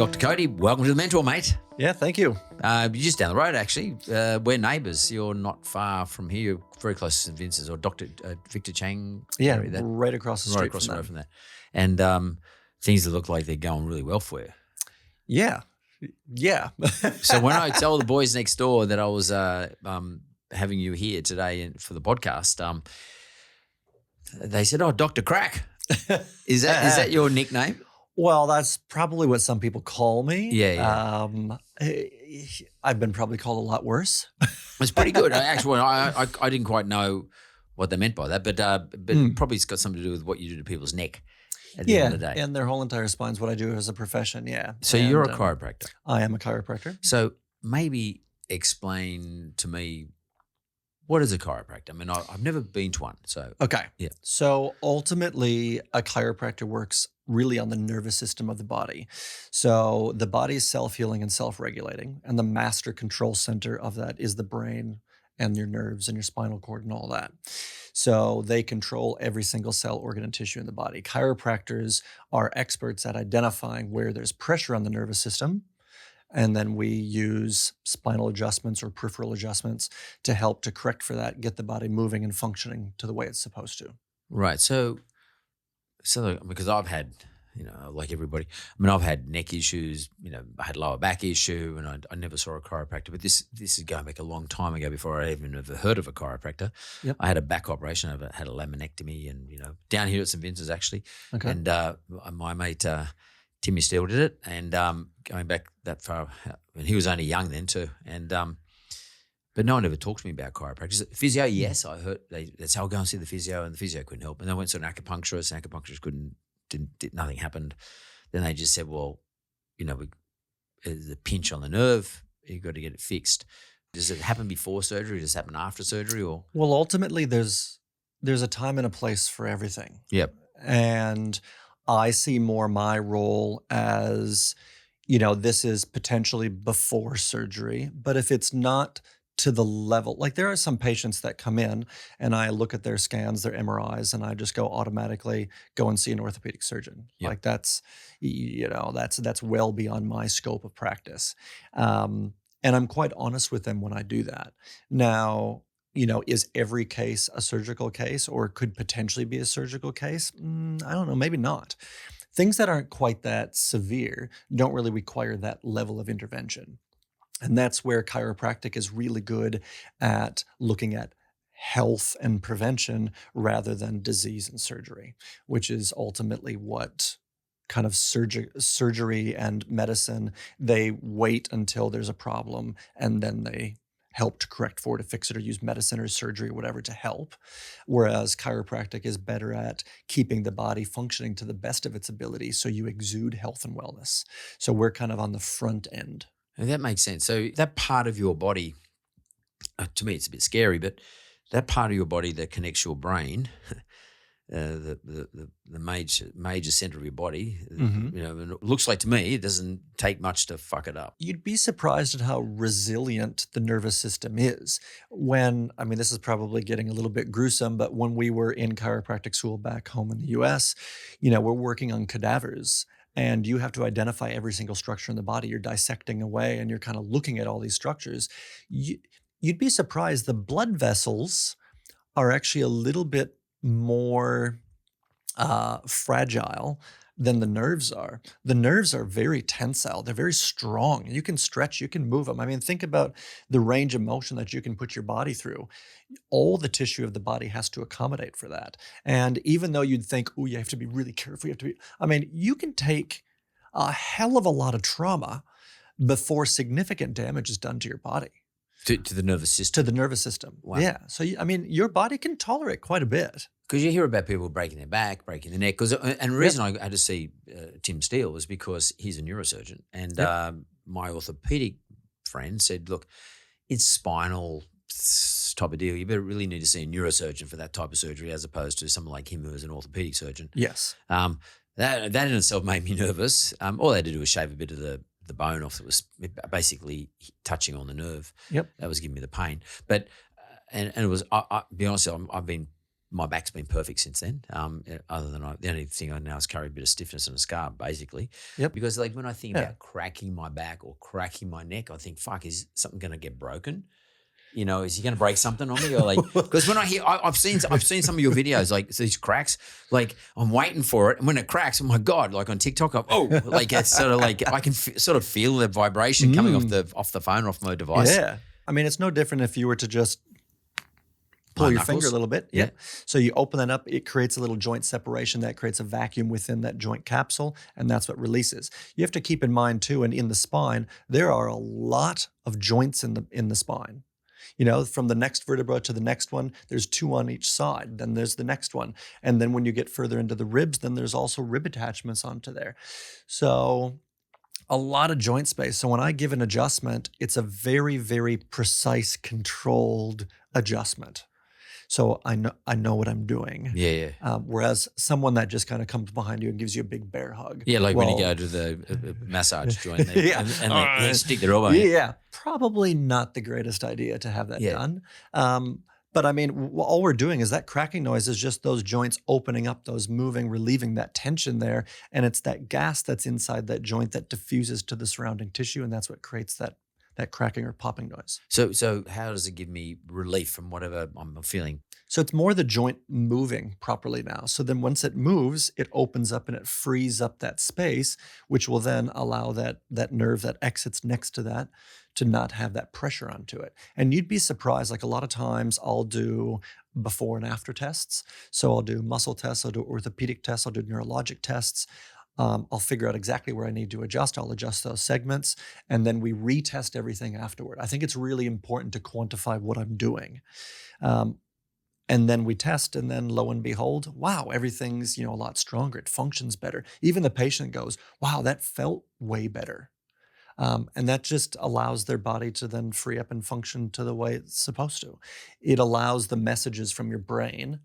Dr. Cody, welcome to the Mentor, mate. Yeah, thank you. You're just down the road, actually. We're neighbours. You're not far from here. You're very close to St. Vincent's or Dr. Victor Chang. Yeah, area, right across the street right across from the road that. from that. And things that look like they're going really well for you. Yeah. So when I tell the boys next door that I was having you here today for the podcast, they said, "Oh, Dr. Crack." Is that your nickname? Well, that's probably what some people call me. Yeah. I've been probably called a lot worse. It's pretty good. I didn't quite know what they meant by that, but probably it's got something to do with what you do to people's neck at the end of the day. And their whole entire spine's what I do as a profession, yeah. So you're a chiropractor. I am a chiropractor. So maybe explain to me, what is a chiropractor? I mean, I've never been to one. So okay. Yeah. So ultimately, a chiropractor works really on the nervous system of the body. So the body is self-healing and self-regulating, and the master control center of that is the brain and your nerves and your spinal cord and all that. So they control every single cell, organ, and tissue in the body. Chiropractors are experts at identifying where there's pressure on the nervous system, and then we use spinal adjustments or peripheral adjustments to help to correct for that, get the body moving and functioning to the way it's supposed to. Right. So because I've had, like everybody, I mean, I've had neck issues, I had lower back issue, and I never saw a chiropractor. But this is going back a long time ago before I even ever heard of a chiropractor. Yep. I had a back operation. I had a laminectomy, and down here at St. Vincent's actually. Okay. And my mate Timmy Steele did it, and going back that far, and he was only young then too, and but no one ever talked to me about chiropractors. Physio, yes, I heard that's how I go and see the physio, and the physio couldn't help. And then I went to an acupuncturist, and acupuncturist nothing happened. Then they just said, well, there's a pinch on the nerve, you've got to get it fixed. Does it happen before surgery? Does it happen after surgery? Or Well, ultimately, there's a time and a place for everything. Yep. And I see more my role as, this is potentially before surgery, but if it's not to the level, like there are some patients that come in and I look at their scans, their MRIs, and I just automatically go and see an orthopedic surgeon. Yep. Like that's well beyond my scope of practice. And I'm quite honest with them when I do that. Now, is every case a surgical case or could potentially be a surgical case? I don't know, maybe not. Things that aren't quite that severe don't really require that level of intervention. And that's where chiropractic is really good at looking at health and prevention rather than disease and surgery, which is ultimately what kind of surgery and medicine, they wait until there's a problem and then they help to correct for it, to fix it, or use medicine or surgery or whatever to help. Whereas chiropractic is better at keeping the body functioning to the best of its ability so you exude health and wellness. So we're kind of on the front end. And that makes sense. So that part of your body, to me, it's a bit scary, but that part of your body that connects your brain, the major center of your body, and it looks like to me it doesn't take much to fuck it up. You'd be surprised at how resilient the nervous system is. This is probably getting a little bit gruesome, but when we were in chiropractic school back home in the US, we're working on cadavers. And you have to identify every single structure in the body. You're dissecting away and you're kind of looking at all these structures. You'd be surprised the blood vessels are actually a little bit more fragile than the nerves are. The nerves are very tensile. They're very strong. You can stretch, you can move them. Think about the range of motion that you can put your body through. All the tissue of the body has to accommodate for that. And even though you'd think, you have to be really careful, you can take a hell of a lot of trauma before significant damage is done to your body. To the nervous system? To the nervous system. Wow. Yeah. So, your body can tolerate quite a bit. Because you hear about people breaking their back, breaking their neck. And the reason I had to see Tim Steele was because he's a neurosurgeon. And my orthopedic friend said, look, it's spinal type of deal. You better really need to see a neurosurgeon for that type of surgery as opposed to someone like him who is an orthopedic surgeon. Yes. That in itself made me nervous. all they had to do was shave a bit of the bone off that was basically touching on the nerve. Yep. That was giving me the pain. But and it was, I'll be honest, I've been my back's been perfect since then. Other than the only thing I now is carry a bit of stiffness and a scar, basically. Yep. Because like when I think about cracking my back or cracking my neck, I think, fuck, is something going to get broken? You know, is he going to break something on me? Or like, because when I hear, I've seen some of your videos, like these cracks, like I'm waiting for it, and when it cracks, oh my god, like on TikTok, like it's sort of like I can sort of feel the vibration coming off the phone, off my device. Yeah, I mean, it's no different if you were to just pull your finger a little bit. Yep. So you open that up, it creates a little joint separation that creates a vacuum within that joint capsule, and that's what releases. You have to keep in mind too, and in the spine, there are a lot of joints in the spine. You know, from the next vertebra to the next one, there's 2 on each side. Then there's the next one. And then when you get further into the ribs, then there's also rib attachments onto there. So a lot of joint space. So when I give an adjustment, it's a very, very precise, controlled adjustment. So I know what I'm doing. Yeah. Whereas someone that just kind of comes behind you and gives you a big bear hug. Yeah, like when you go to the massage joint there, and they stick their elbow in. Yeah, probably not the greatest idea to have that done. But I mean, all we're doing is that cracking noise is just those joints opening up, those moving, relieving that tension there. And it's that gas that's inside that joint that diffuses to the surrounding tissue. And that's what creates that cracking or popping noise. So how does it give me relief from whatever I'm feeling? So it's more the joint moving properly now. So then once it moves, it opens up and it frees up that space, which will then allow that nerve that exits next to that to not have that pressure onto it. And you'd be surprised, like a lot of times I'll do before and after tests. So I'll do muscle tests, I'll do orthopedic tests, I'll do neurologic tests. I'll figure out exactly where I need to adjust. I'll adjust those segments, and then we retest everything afterward. I think it's really important to quantify what I'm doing. And then we test, and then lo and behold, wow, everything's, a lot stronger. It functions better. Even the patient goes, wow, that felt way better. And that just allows their body to then free up and function to the way it's supposed to. It allows the messages from your brain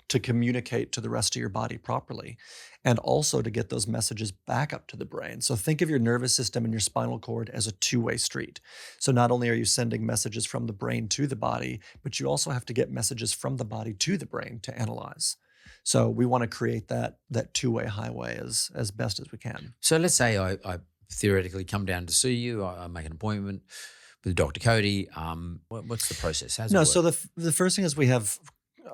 to communicate to the rest of your body properly, and also to get those messages back up to the brain. So think of your nervous system and your spinal cord as a two-way street. So not only are you sending messages from the brain to the body, but you also have to get messages from the body to the brain to analyze. So we want to create that two-way highway as best as we can. So let's say I theoretically come down to see you, I make an appointment with Dr. Cody. What's the process? How's it work? So the first thing is we have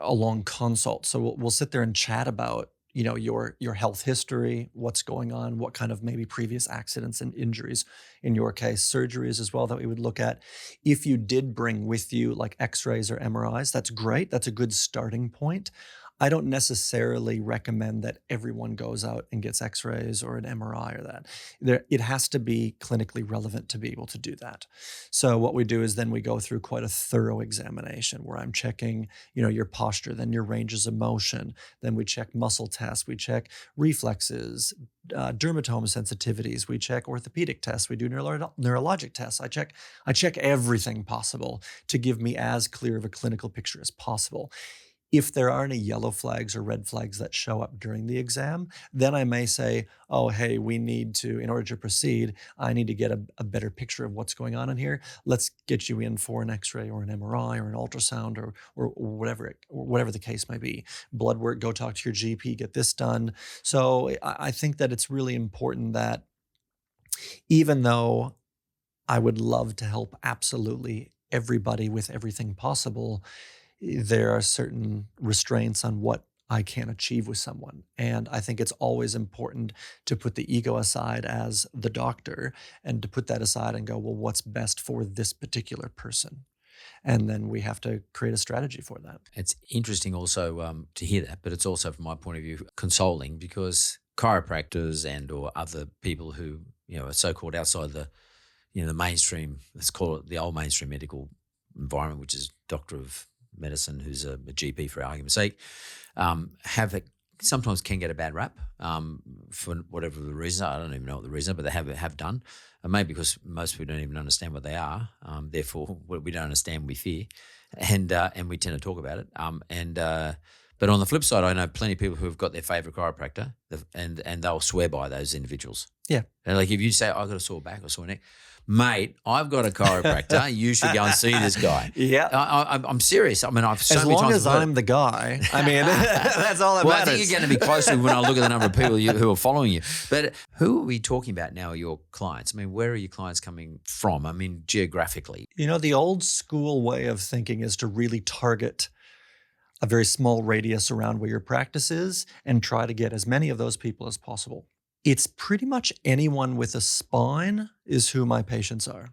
a long consult. So we'll sit there and chat about, your health history, what's going on, what kind of maybe previous accidents and injuries, in your case, surgeries as well that we would look at. If you did bring with you like x-rays or MRIs, that's great. That's a good starting point. I don't necessarily recommend that everyone goes out and gets x-rays or an MRI or that. It has to be clinically relevant to be able to do that. So what we do is then we go through quite a thorough examination where I'm checking, your posture, then your ranges of motion. Then we check muscle tests. We check reflexes, dermatome sensitivities. We check orthopedic tests. We do neurologic tests. I check everything possible to give me as clear of a clinical picture as possible. If there are any yellow flags or red flags that show up during the exam, then I may say, oh, hey, we need to, in order to proceed, I need to get a better picture of what's going on in here. Let's get you in for an x-ray or an MRI or an ultrasound or whatever the case may be. Blood work, go talk to your GP, get this done. So I think that it's really important that even though I would love to help absolutely everybody with everything possible, there are certain restraints on what I can achieve with someone. And I think it's always important to put the ego aside as the doctor and to put that aside and go, well, what's best for this particular person? And then we have to create a strategy for that. It's interesting also to hear that, but it's also from my point of view consoling, because chiropractors and or other people who, are so-called outside the, the mainstream, let's call it the old mainstream medical environment, which is doctor of medicine who's a GP for argument's sake, sometimes can get a bad rap for whatever the reason. I don't even know what the reason, but they have done. Maybe because most people don't even understand what they are. Therefore, what we don't understand, we fear, and we tend to talk about it. But on the flip side, I know plenty of people who have got their favourite chiropractor and they'll swear by those individuals. Yeah. And like if you say, I've got a sore back or sore neck, mate, I've got a chiropractor. You should go and see this guy. Yeah. I'm serious. I mean, I've so as many long times as I'm the guy, I mean, that's all that well, matters. I think you're going to be closer when I look at the number of people who are following you. But who are we talking about now, your clients? I mean, where are your clients coming from? I mean, geographically. You know, the old school way of thinking is to really target a very small radius around where your practice is and try to get as many of those people as possible. It's pretty much anyone with a spine is who my patients are.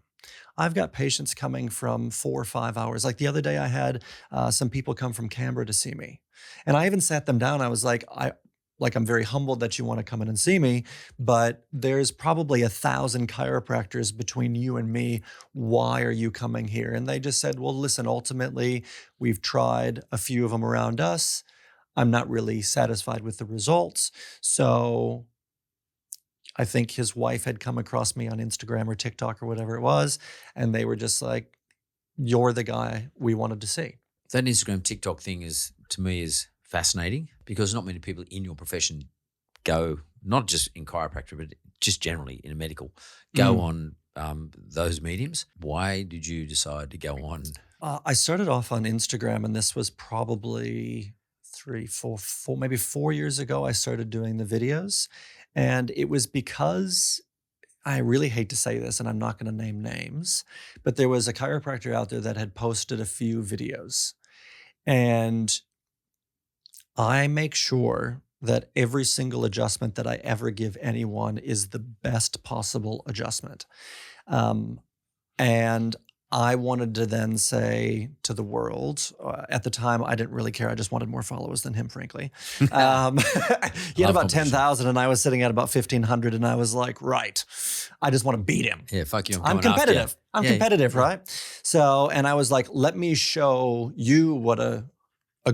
I've got patients coming from 4 or 5 hours. Like the other day I had some people come from Canberra to see me. And I even sat them down. I was like, I'm very humbled that you want to come in and see me, but there's probably 1,000 chiropractors between you and me. Why are you coming here? And they just said, well, listen, ultimately, we've tried a few of them around us. I'm not really satisfied with the results. So I think his wife had come across me on Instagram or TikTok or whatever it was, and they were just like, you're the guy we wanted to see. That Instagram TikTok thing is, to me, is fascinating because not many people in your profession go, not just in chiropractor, but just generally in a medical, go on those mediums. Why did you decide to go on? I started off on Instagram, and this was probably 4 years ago. I started doing the videos, and it was because I really hate to say this, and I'm not going to name names, but there was a chiropractor out there that had posted a few videos, and I make sure that every single adjustment that I ever give anyone is the best possible adjustment. And I wanted to then say to the world, at the time, I didn't really care. I just wanted more followers than him, frankly. He had about 10,000 and I was sitting at about 1,500. And I was like, right, I just want to beat him. Yeah, fuck you. I'm competitive. I'm competitive, right? So, and I was like, let me show you what a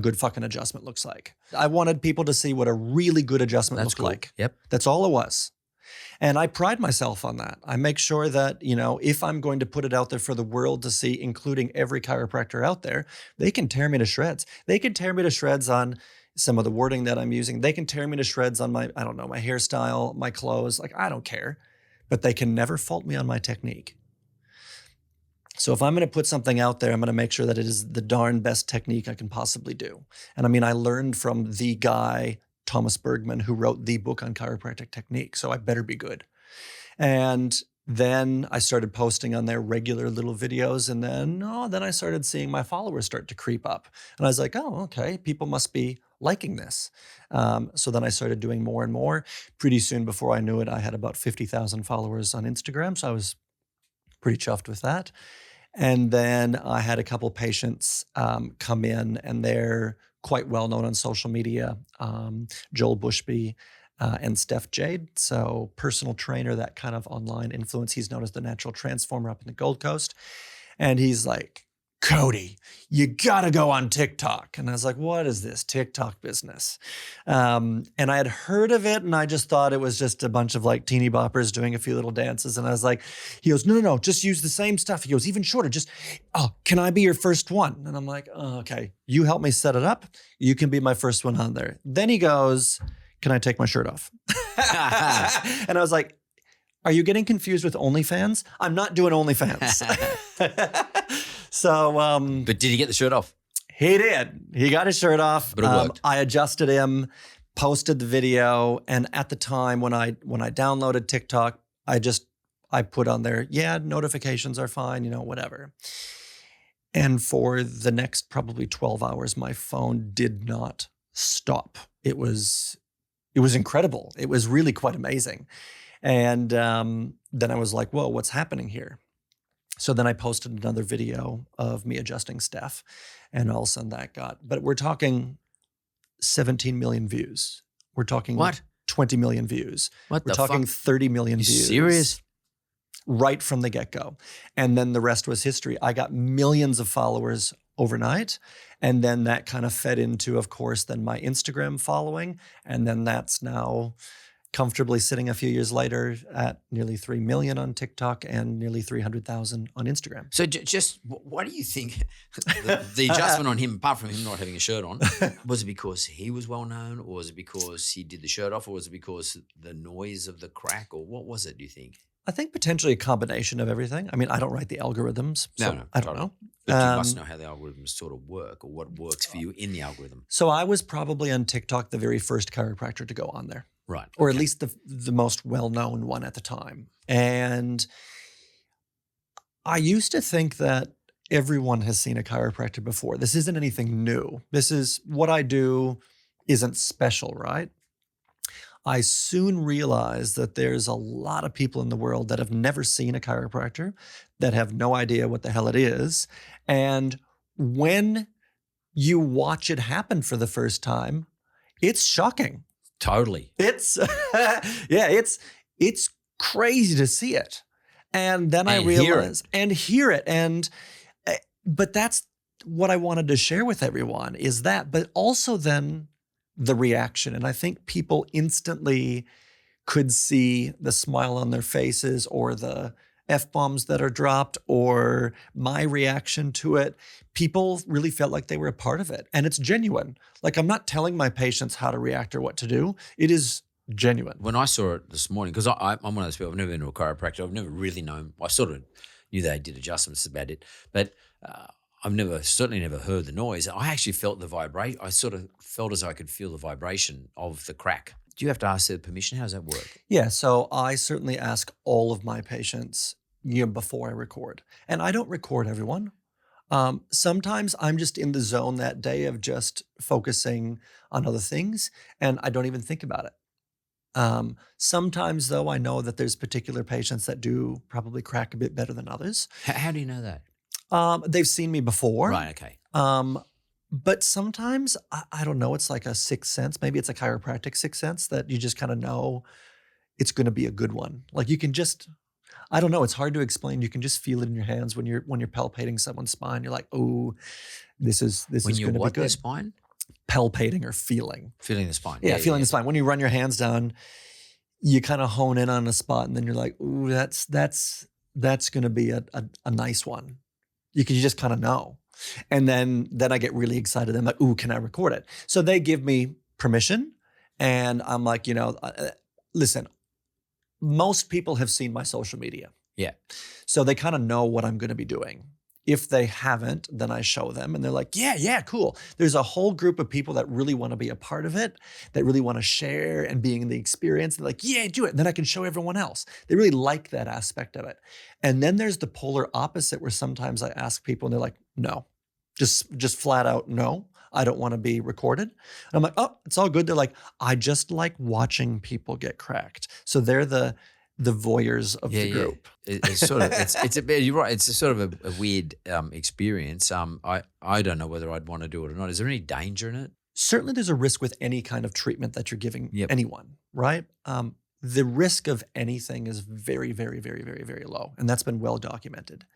good fucking adjustment looks like. I wanted people to see what a really good adjustment looked like. Yep. That's all it was. And I pride myself on that. I make sure that, you know, if I'm going to put it out there for the world to see, including every chiropractor out there, they can tear me to shreds. They can tear me to shreds on some of the wording that I'm using. They can tear me to shreds on my hairstyle, my clothes. Like, I don't care. But they can never fault me on my technique. So if I'm going to put something out there, I'm going to make sure that it is the darn best technique I can possibly do. And I mean, I learned from the guy, Thomas Bergman, who wrote the book on chiropractic technique. So I better be good. And then I started posting on there regular little videos. And then I started seeing my followers start to creep up. And I was like, oh, okay, people must be liking this. So then I started doing more and more. Pretty soon, before I knew it, I had about 50,000 followers on Instagram. So I was pretty chuffed with that. And then I had a couple patients come in, and they're quite well known on social media, Joel Bushby and Steph Jade. So personal trainer, that kind of online influence. He's known as the natural transformer up in the Gold Coast. And he's like, Cody, you gotta go on TikTok. And I was like, what is this TikTok business? And I had heard of it, and I just thought it was just a bunch of like teeny boppers doing a few little dances. And I was like, he goes, no, just use the same stuff. He goes, even shorter, can I be your first one? And I'm like, oh, okay, you help me set it up. You can be my first one on there. Then he goes, can I take my shirt off? And I was like, are you getting confused with OnlyFans? I'm not doing OnlyFans. So, but did he get the shirt off? He did. He got his shirt off. But it worked. I adjusted him, posted the video, and at the time when I downloaded TikTok, I put on there, yeah, notifications are fine, whatever. And for the next probably 12 hours, my phone did not stop. It was incredible. It was really quite amazing. And then I was like, whoa, what's happening here? So then I posted another video of me adjusting Steph, and all of a sudden that but we're talking 17 million views. We're talking what? 20 million views. What we're talking 30 million you views. Serious? Right from the get-go. And then the rest was history. I got millions of followers overnight. And then that kind of fed into, of course, then my Instagram following. And then that's now comfortably sitting a few years later at nearly 3 million on TikTok and nearly 300,000 on Instagram. So just what do you think the adjustment on him, apart from him not having a shirt on, was it because he was well known, or was it because he did the shirt off, or was it because the noise of the crack, or what was it, do you think? I think potentially a combination of everything. I mean, I don't write the algorithms, so No, I don't know. But you must know how the algorithms sort of work, or what works for you in the algorithm. So I was probably on TikTok the very first chiropractor to go on there. Right. Or at least the most well-known one at the time. And I used to think that everyone has seen a chiropractor before. This isn't anything new. This is what I do isn't special, right? I soon realized that there's a lot of people in the world that have never seen a chiropractor, that have no idea what the hell it is. And when you watch it happen for the first time, it's shocking. Totally. It's it's crazy to see it. And then I realized and hear it. And but that's what I wanted to share with everyone is that, but also then the reaction. And I think people instantly could see the smile on their faces or the F-bombs that are dropped or my reaction to it. People really felt like they were a part of it. And it's genuine. Like I'm not telling my patients how to react or what to do. It is genuine. When I saw it this morning, because I'm one of those people, I've never been to a chiropractor. I've never really known. I sort of knew they did adjustments about it, but I've certainly never heard the noise. I actually felt the vibration. I sort of felt as I could feel the vibration of the crack. Do you have to ask their permission? How does that work? Yeah, so I certainly ask all of my patients before I record. And I don't record everyone. Sometimes I'm just in the zone that day of just focusing on other things, and I don't even think about it. Sometimes, though, I know that there's particular patients that do probably crack a bit better than others. How do you know that? They've seen me before. Right, okay. But sometimes, I don't know, it's like a sixth sense. Maybe it's a chiropractic sixth sense that you just kind of know it's going to be a good one. Like you can just, I don't know, it's hard to explain. You can just feel it in your hands when you're palpating someone's spine. You're like, oh, this is going to be good. When you what, their spine? Palpating or feeling. Feeling the spine. Yeah, feeling the spine. When you run your hands down, you kind of hone in on a spot and then you're like, ooh, that's going to be a nice one. You just kind of know. And then I get really excited. I'm like, ooh, can I record it? So they give me permission and I'm like, listen, most people have seen my social media. Yeah. So they kind of know what I'm going to be doing. If they haven't, then I show them and they're like, yeah, cool. There's a whole group of people that really want to be a part of it, that really want to share and being in the experience. They're like, yeah, do it. And then I can show everyone else. They really like that aspect of it. And then there's the polar opposite where sometimes I ask people and they're like, no, just flat out, no, I don't want to be recorded. And I'm like, oh, it's all good. They're like, I just like watching people get cracked. So they're the voyeurs of the group. It's sort of, it's a bit, you're right. It's a sort of a weird experience. I don't know whether I'd want to do it or not. Is there any danger in it? Certainly there's a risk with any kind of treatment that you're giving anyone, right? The risk of anything is very, very, very, very, very low. And that's been well documented.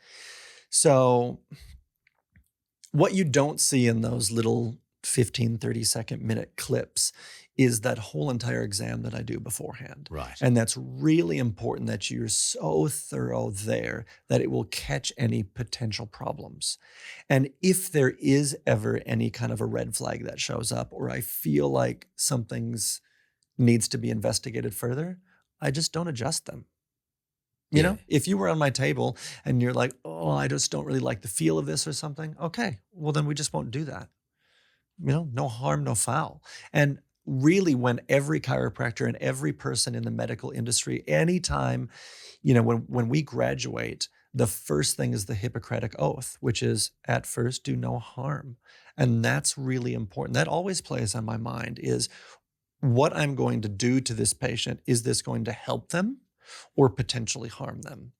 So what you don't see in those little 15, 30-second minute clips is that whole entire exam that I do beforehand. Right. And that's really important that you're so thorough there that it will catch any potential problems. And if there is ever any kind of a red flag that shows up or I feel like something's needs to be investigated further, I just don't adjust them. You know, if you were on my table and you're like, oh, I just don't really like the feel of this or something. Okay, well then we just won't do that. No harm, no foul. And really when every chiropractor and every person in the medical industry, anytime, when we graduate, the first thing is the Hippocratic Oath, which is at first do no harm. And that's really important. That always plays on my mind is what I'm going to do to this patient. Is this going to help them or potentially harm them?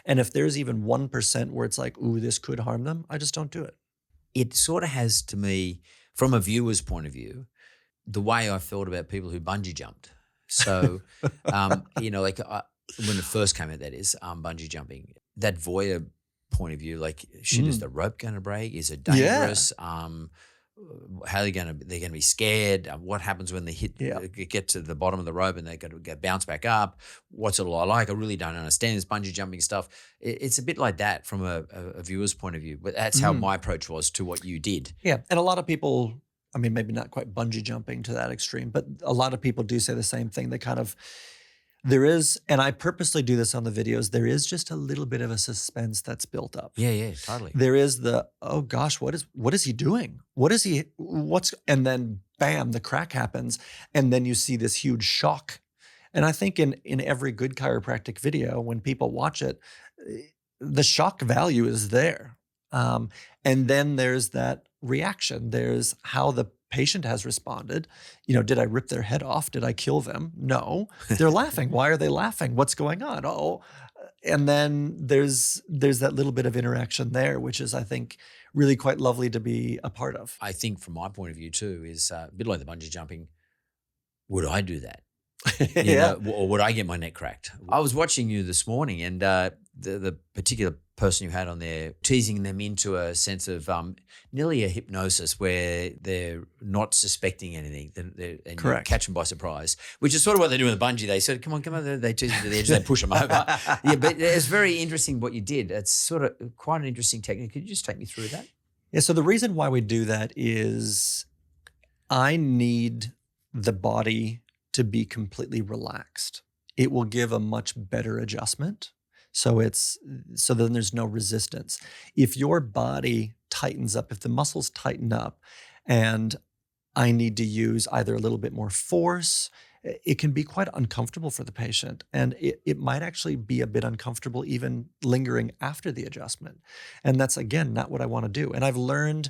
And if there's even 1% where it's like, ooh, this could harm them, I just don't do it. It sort of has, to me, from a viewer's point of view, the way I felt about people who bungee jumped. So, when it first came out, that is, bungee jumping, that voyeur point of view, like, shit, is the rope going to break? Is it dangerous? how they're going to be scared. What happens when they Yeah. get to the bottom of the rope and they got to get bounce back up? What's it all like? I really don't understand this bungee jumping stuff. It's a bit like that from a viewer's point of view, but that's how my approach was to what you did. Yeah. And a lot of people, I mean, maybe not quite bungee jumping to that extreme, but a lot of people do say the same thing. They kind of, there is, and I purposely do this on the videos, there is just a little bit of a suspense that's built up. Yeah, totally. There is the, oh gosh, what is he doing? And then bam, the crack happens. And then you see this huge shock. And I think in every good chiropractic video, when people watch it, the shock value is there. And then there's that reaction. There's how the patient has responded. Did I rip their head off? Did I kill them? No. They're laughing. Why are they laughing? What's going on? Oh, and then there's that little bit of interaction there, which is, I think, really quite lovely to be a part of. I think from my point of view too is a bit like the bungee jumping. Would I do that? Or would I get my neck cracked? I was watching you this morning, and the particular person you had on there, teasing them into a sense of nearly a hypnosis where they're not suspecting anything, and Correct. You catch them by surprise, which is sort of what they do in the bungee. They said, come on, they tease them to the edge, they push them over. Yeah, but it's very interesting what you did. It's sort of quite an interesting technique. Could you just take me through that? Yeah, so the reason why we do that is I need the body to be completely relaxed. It will give a much better adjustment. So then there's no resistance. If your body tightens up, if the muscles tighten up, and I need to use either a little bit more force, it can be quite uncomfortable for the patient. And it might actually be a bit uncomfortable even lingering after the adjustment. And that's, again, not what I want to do. And I've learned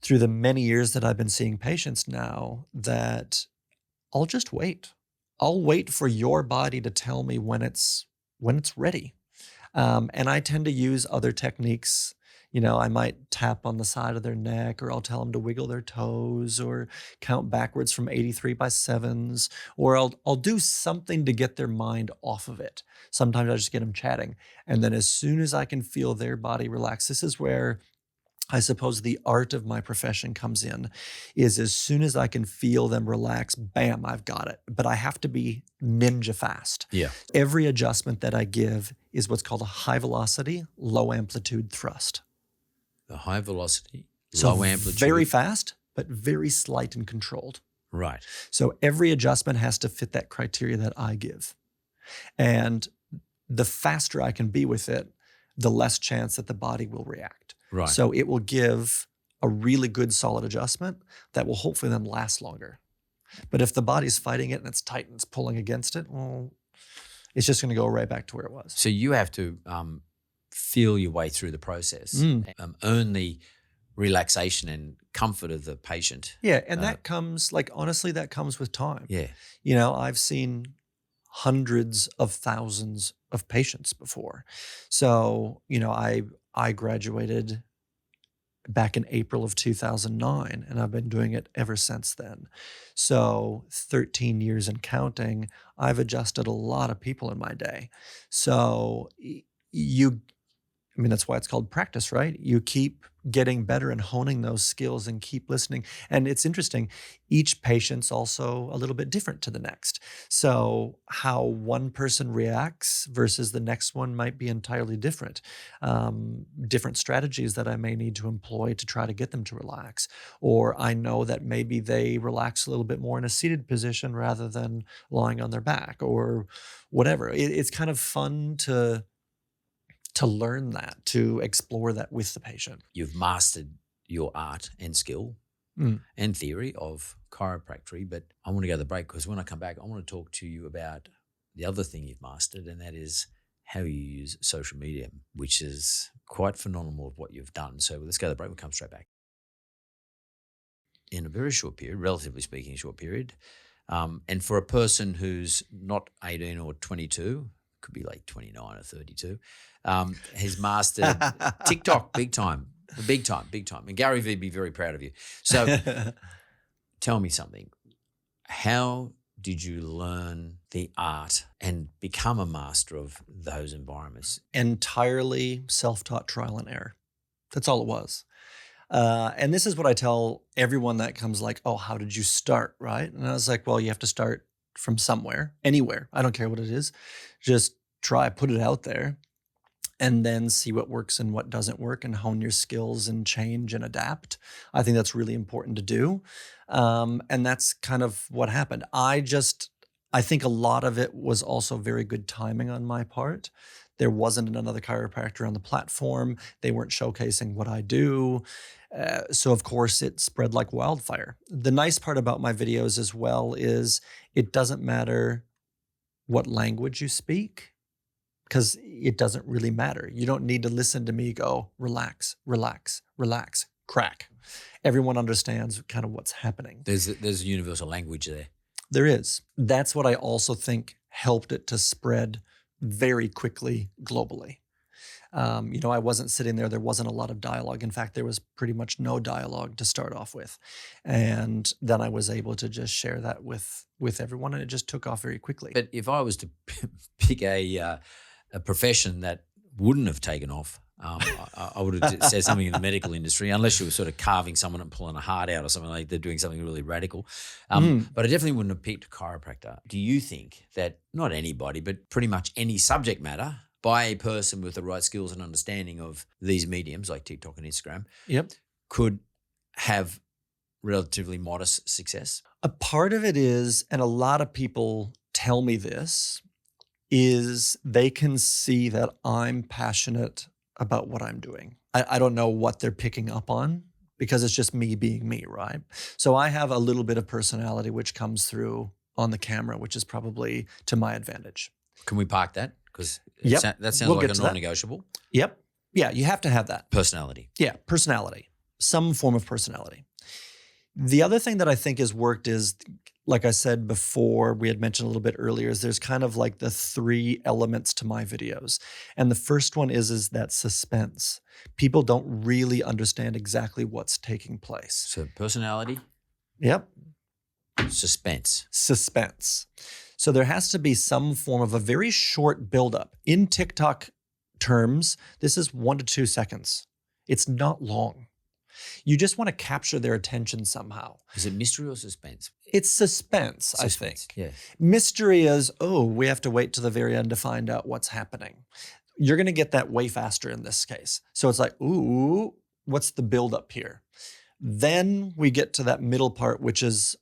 through the many years that I've been seeing patients now that I'll just wait. I'll wait for your body to tell me when it's ready. And I tend to use other techniques. I might tap on the side of their neck, or I'll tell them to wiggle their toes, or count backwards from 83 by sevens, or I'll do something to get their mind off of it. Sometimes I just get them chatting. And then as soon as I can feel their body relax, this is where I suppose the art of my profession comes in, is as soon as I can feel them relax, bam, I've got it. But I have to be ninja fast. Yeah. Every adjustment that I give is what's called a high velocity, low amplitude thrust. The high velocity, So low amplitude. very fast, but very slight and controlled. Right. So every adjustment has to fit that criteria that I give. And the faster I can be with it, the less chance that the body will react. Right. So it will give a really good solid adjustment that will hopefully then last longer. But if the body's fighting it and it's tight and it's pulling against it, well, it's just going to go right back to where it was. So you have to feel your way through the process, earn the relaxation and comfort of the patient. Yeah, and that comes, honestly, that comes with time. Yeah. I've seen hundreds of thousands of patients before. So, I graduated back in April of 2009, and I've been doing it ever since then. So 13 years and counting, I've adjusted a lot of people in my day. So that's why it's called practice, right? You keep getting better and honing those skills and keep listening. And it's interesting, each patient's also a little bit different to the next. So how one person reacts versus the next one might be entirely different. Different strategies that I may need to employ to try to get them to relax. Or I know that maybe they relax a little bit more in a seated position rather than lying on their back, or whatever. It's kind of fun to learn that, to explore that with the patient. You've mastered your art and skill and theory of chiropractic, but I want to go to the break because when I come back, I want to talk to you about the other thing you've mastered, and that is how you use social media, which is quite phenomenal of what you've done. So let's go to the break. We'll come straight back. In a very short period, relatively speaking, short period, and for a person who's not 18 or 22, could be like 29 or 32, has mastered TikTok big time. And Gary Vee would be very proud of you. So tell me something. How did you learn the art and become a master of those environments? Entirely self-taught trial and error. That's all it was. And this is what I tell everyone that comes like, oh, how did you start, right? And I was like, well, you have to start from somewhere, anywhere. I don't care what it is. Just try, put it out there, and then see what works and what doesn't work and hone your skills and change and adapt. I think that's really important to do. And that's kind of what happened. I think a lot of it was also very good timing on my part. There wasn't another chiropractor on the platform. They weren't showcasing what I do. So of course it spread like wildfire. The nice part about my videos as well is it doesn't matter what language you speak, because it doesn't really matter. You don't need to listen to me go, relax, relax, relax, crack. Everyone understands kind of what's happening. There's a universal language there. There is. That's what I also think helped it to spread very quickly globally. I wasn't sitting there. There wasn't a lot of dialogue. In fact, there was pretty much no dialogue to start off with. And then I was able to just share that with everyone, and it just took off very quickly. But if I was to pick a profession that wouldn't have taken off, I would have said something in the medical industry, unless you were sort of carving someone and pulling a heart out or something like they're doing something really radical. But I definitely wouldn't have picked chiropractor. Do you think that not anybody, but pretty much any subject matter by a person with the right skills and understanding of these mediums like TikTok and Instagram could have relatively modest success? A part of it is, and a lot of people tell me this, is they can see that I'm passionate about what I'm doing. I don't know what they're picking up on, because it's just me being me, right? So I have a little bit of personality which comes through on the camera, which is probably to my advantage. Can we park that? Because that sounds like a non-negotiable. Yep. Yeah, you have to have that. Personality. Yeah, personality. Some form of personality. The other thing that I think has worked is, like I said before, we had mentioned a little bit earlier, is there's kind of like the 3 elements to my videos. And the first one is that suspense. People don't really understand exactly what's taking place. So personality. Yep. Suspense. So there has to be some form of a very short buildup. In TikTok terms, this is 1 to 2 seconds. It's not long. You just want to capture their attention somehow. Is it mystery or suspense? It's suspense, I think. Yeah. Mystery is, we have to wait to the very end to find out what's happening. You're going to get that way faster in this case. So it's like, ooh, what's the buildup here? Then we get to that middle part, which is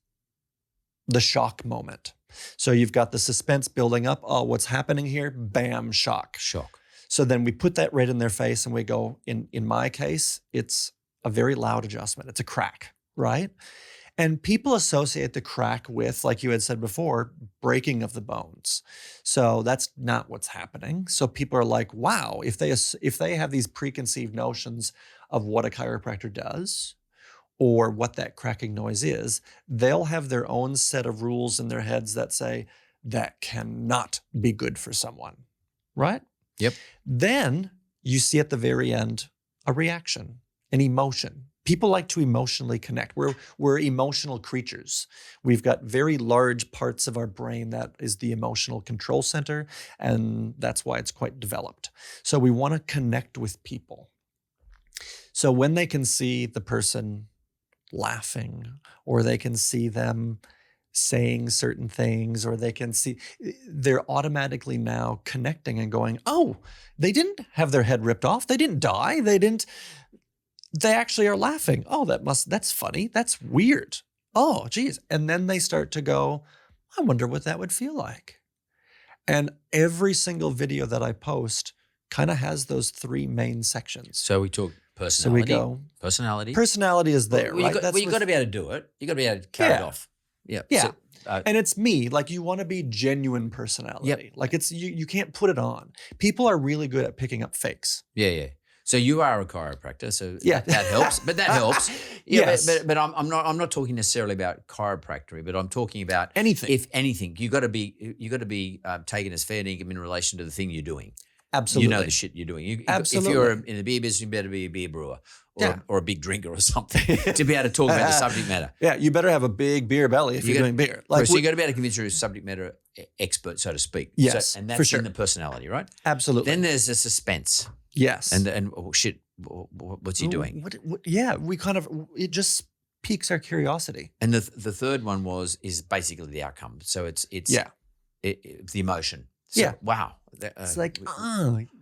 the shock moment. So you've got the suspense building up. Oh, what's happening here? Bam, shock. So then we put that right in their face and we go, in my case, it's a very loud adjustment. It's a crack, right? And people associate the crack with, like you had said before, breaking of the bones. So that's not what's happening. So people are like, wow, if they have these preconceived notions of what a chiropractor does or what that cracking noise is, they'll have their own set of rules in their heads that say that cannot be good for someone, right? Yep. Then you see at the very end a reaction, an emotion. People like to emotionally connect. We're emotional creatures. We've got very large parts of our brain that is the emotional control center, and that's why it's quite developed. So we want to connect with people. So when they can see the person laughing, or they can see them saying certain things, or they can see, they're automatically now connecting and going, oh, they didn't have their head ripped off. They didn't die. They actually are laughing. Oh, that's funny. That's weird. Oh, geez. And then they start to go, I wonder what that would feel like. And every single video that I post kind of has those 3 main sections. So we talk personality. So we go, personality. Personality is there, right? You've got to be able to do it. You've got to be able to carry it off. Yeah. Yeah. So, and it's me. Like, you want to be genuine personality. Yep. Like, it's you can't put it on. People are really good at picking up fakes. Yeah. So you are a chiropractor, so yeah. that helps. But that helps. Yes. But I'm not talking necessarily about chiropractic, but I'm talking about anything. If anything, you got to be taken as fair dinkum in relation to the thing you're doing. Absolutely. You know the shit you're doing. If Absolutely. you're in the beer business, you better be a beer brewer Yeah. or a big drinker or something to be able to talk about the subject matter. Yeah, you better have a big beer belly if you're doing beer. So you got to be able to convince you're a subject matter expert, so to speak. Yes, and that's for sure. in the personality, right? Absolutely. Then there's the suspense. Yes. And oh, shit, what's he doing? Yeah, it just piques our curiosity. And the third one is basically the outcome. So it's the emotion. So, wow. It's like,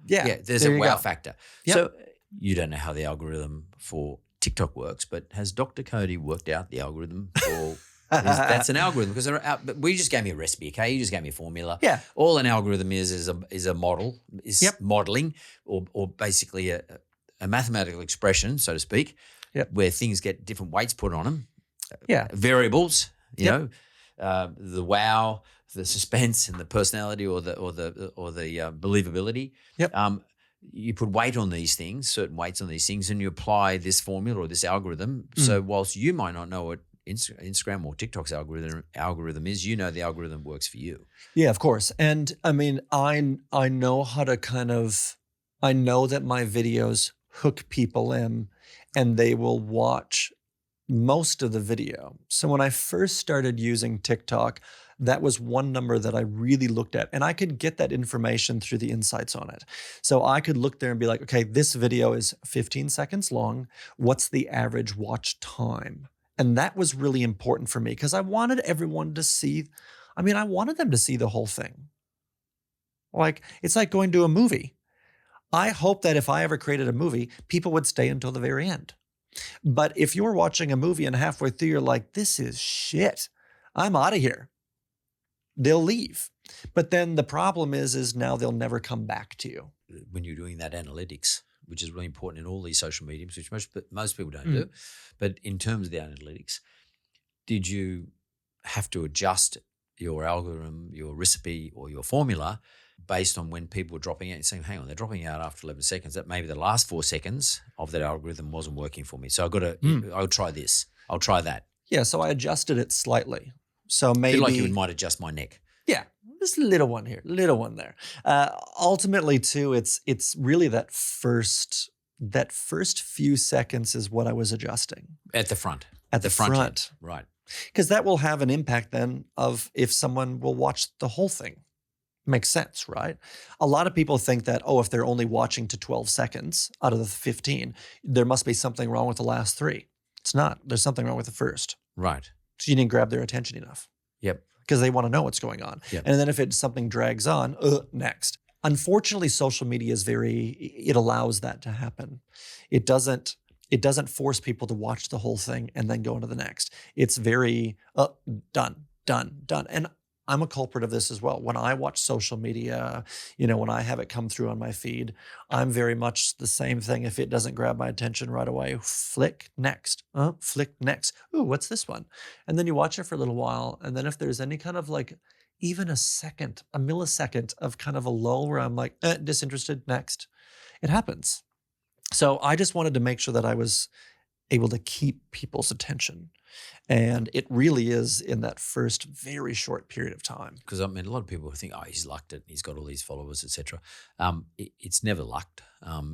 yeah. There's a wow factor. Yep. So you don't know how the algorithm for TikTok works, but has Dr. Cody worked out the algorithm for that's an algorithm because but we just gave me a recipe, okay? You just gave me a formula. Yeah. All an algorithm is a model, modeling or basically a mathematical expression, so to speak, where things get different weights put on them. Yeah. Variables, you know, the wow, the suspense and the personality or the believability. Yep. You put weight on these things, certain weights on these things, and you apply this formula or this algorithm. So whilst you might not know what Instagram or TikTok's algorithm is, you know the algorithm works for you. Yeah, of course. And I mean, I know how to I know that my videos hook people in and they will watch most of the video. So when I first started using TikTok, that was one number that I really looked at, and I could get that information through the insights on it. So I could look there and be like, okay, this video is 15 seconds long. What's the average watch time? And that was really important for me because I wanted everyone to see, I wanted them to see the whole thing. Like, it's like going to a movie. I hope that if I ever created a movie, people would stay until the very end. But if you're watching a movie and halfway through, you're like, this is shit, I'm out of here, they'll leave. But then the problem is now they'll never come back to you. When you're doing that analytics, which is really important in all these social mediums, which most people don't do. But in terms of the analytics, did you have to adjust your algorithm, your recipe, or your formula based on when people were dropping out? You're saying, hang on, they're dropping out after 11 seconds. That maybe the last 4 seconds of that algorithm wasn't working for me. So I'll try this. I'll try that. Yeah, so I adjusted it slightly. So maybe like you might adjust my neck. Yeah, just a little one here, little one there. Ultimately, too, it's really that first few seconds is what I was adjusting. At the front. At the front. End. Right. Because that will have an impact then of if someone will watch the whole thing. Makes sense, right? A lot of people think that, if they're only watching to 12 seconds out of the 15, there must be something wrong with the last 3. It's not. There's something wrong with the first. Right. So you didn't grab their attention enough. Yep. Because they want to know what's going on. Yep. And then if something drags on, next. Unfortunately, social media it allows that to happen. It doesn't force people to watch the whole thing and then go into the next. It's very, done. And I'm a culprit of this as well. When I watch social media, when I have it come through on my feed, I'm very much the same thing. If it doesn't grab my attention right away, flick next, flick next. Ooh, what's this one? And then you watch it for a little while. And then if there's any kind of like even a millisecond of kind of a lull where I'm like, disinterested, next, it happens. So I just wanted to make sure that I was able to keep people's attention. And it really is in that first very short period of time. Because a lot of people think, he's lucked it, he's got all these followers, etc. It's never lucked.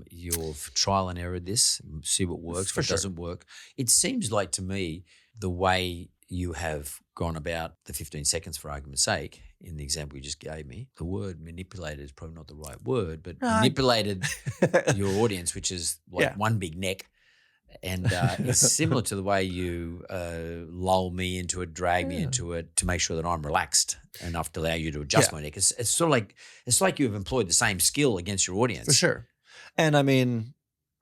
You've trial and error this, see what works, what doesn't work. It seems like to me the way you have gone about the 15 seconds, for argument's sake, in the example you just gave me, the word manipulated is probably not the right word, but manipulated your audience, which is like one big neck. And it's similar to the way you lull me into it, drag me into it to make sure that I'm relaxed enough to allow you to adjust my neck. It's sort of like you've employed the same skill against your audience. For sure. And I mean,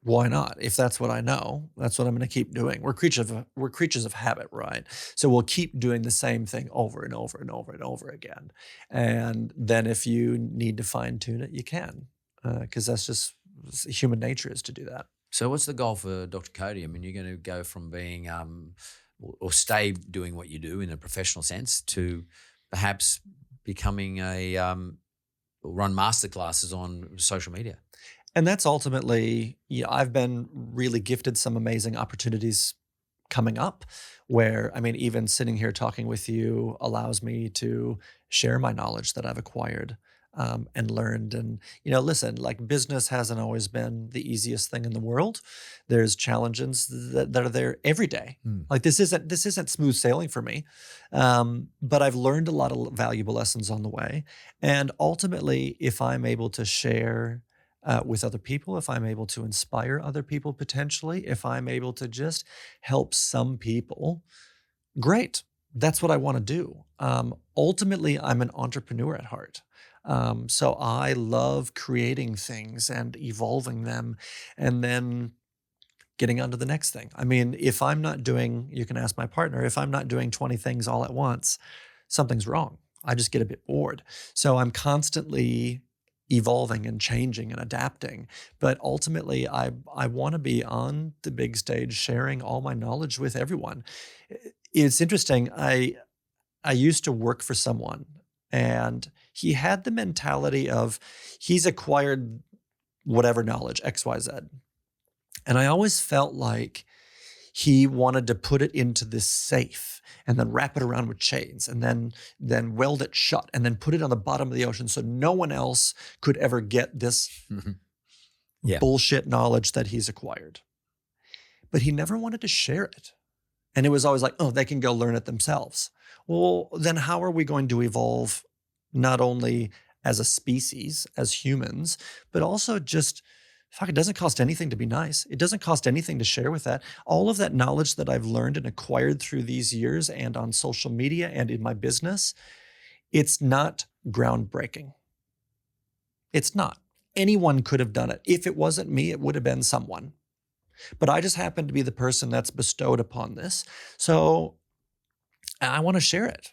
why not? If that's what I know, that's what I'm going to keep doing. We're creatures of habit, right? So we'll keep doing the same thing over and over and over and over again. And then if you need to fine tune it, you can, because that's just human nature is to do that. So what's the goal for Dr. Cody? I mean, you're going to go from being or stay doing what you do in a professional sense to perhaps becoming run masterclasses on social media. And that's ultimately, I've been really gifted some amazing opportunities coming up where, even sitting here talking with you allows me to share my knowledge that I've acquired. and learned. And, listen, like business hasn't always been the easiest thing in the world. There's challenges that are there every day. Like this isn't smooth sailing for me. But I've learned a lot of valuable lessons on the way. And ultimately, if I'm able to share with other people, if I'm able to inspire other people potentially, if I'm able to just help some people, great. That's what I want to do. Ultimately, I'm an entrepreneur at heart. So I love creating things and evolving them and then getting on to the next thing. I mean, if I'm not doing, you can ask my partner, if I'm not doing 20 things all at once, something's wrong. I just get a bit bored. So I'm constantly evolving and changing and adapting. But ultimately, I want to be on the big stage sharing all my knowledge with everyone. It's interesting. I used to work for someone, and he had the mentality of he's acquired whatever knowledge, X, Y, Z. And I always felt like he wanted to put it into this safe and then wrap it around with chains and then weld it shut and then put it on the bottom of the ocean so no one else could ever get this bullshit knowledge that he's acquired. But he never wanted to share it. And it was always like, oh, they can go learn it themselves. Well, then how are we going to evolve not only as a species, as humans, but also just, fuck, it doesn't cost anything to be nice. It doesn't cost anything to share with that. All of that knowledge that I've learned and acquired through these years and on social media and in my business, it's not groundbreaking. It's not. Anyone could have done it. If it wasn't me, it would have been someone. But I just happen to be the person that's bestowed upon this. So I want to share it.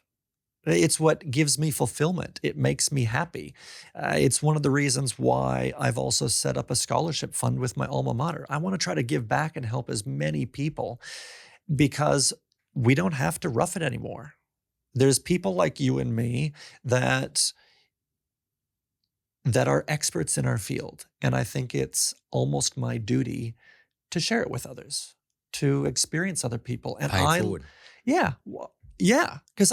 It's what gives me fulfillment. It makes me happy. It's one of the reasons why I've also set up a scholarship fund with my alma mater. I want to try to give back and help as many people because we don't have to rough it anymore. There's people like you and me that are experts in our field. And I think it's almost my duty to share it with others, to experience other people. And Pay it forward. Yeah. Because